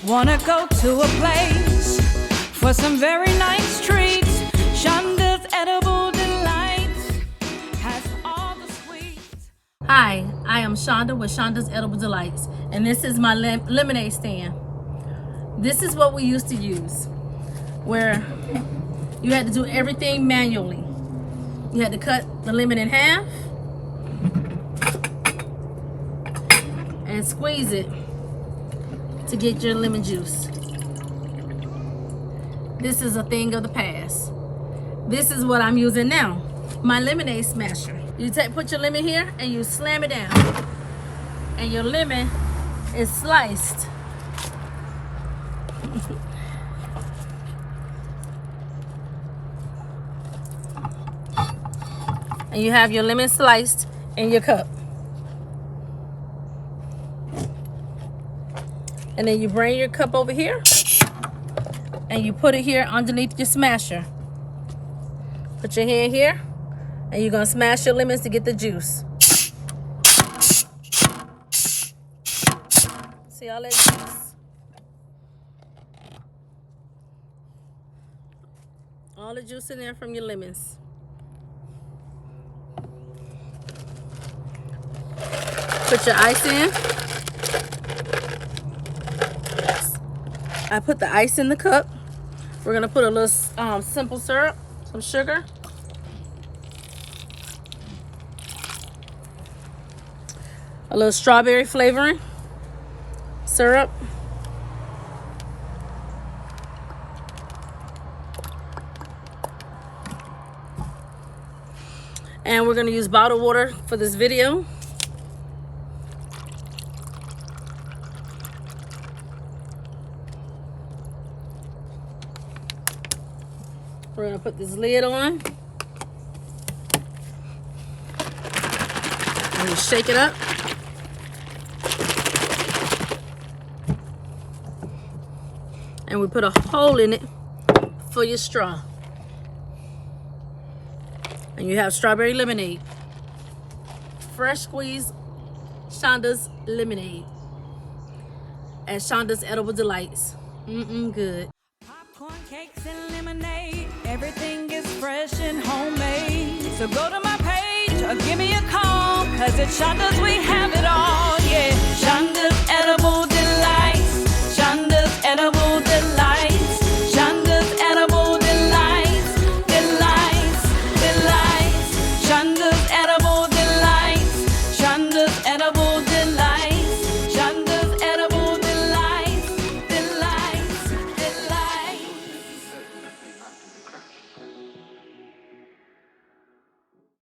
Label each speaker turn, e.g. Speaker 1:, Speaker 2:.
Speaker 1: Wanna go to a place for some very nice treats. Shonda's Edible Delights has all the sweets.
Speaker 2: Hi, I am Shonda with Shonda's Edible Delights, and this is my lemonade stand. This is what we used to use, where you had to do everything manually. You had to cut the lemon in half and squeeze it to get your lemon juice. This is a thing of the past. This is what I'm using now, my lemonade smasher. You put your lemon here and you slam it down, and your lemon is sliced. And you have your lemon sliced in your cup. And then you bring your cup over here and you put it here underneath your smasher. Put your hand here and you're gonna smash your lemons to get the juice. See all that juice? All the juice in there from your lemons. Put your ice in. I put the ice in the cup. We're gonna put a little simple syrup, some sugar. A little strawberry flavoring syrup. And we're gonna use bottled water for this video. We're gonna put this lid on and you shake it up. And we put a hole in it for your straw. And you have strawberry lemonade. Fresh squeezed Shonda's lemonade at Shonda's Edible Delights. Good.
Speaker 1: Popcorn, cakes, and lemonade. Everything is fresh and homemade. So go to my page or give me a call, 'cause at Shonda's we have it all.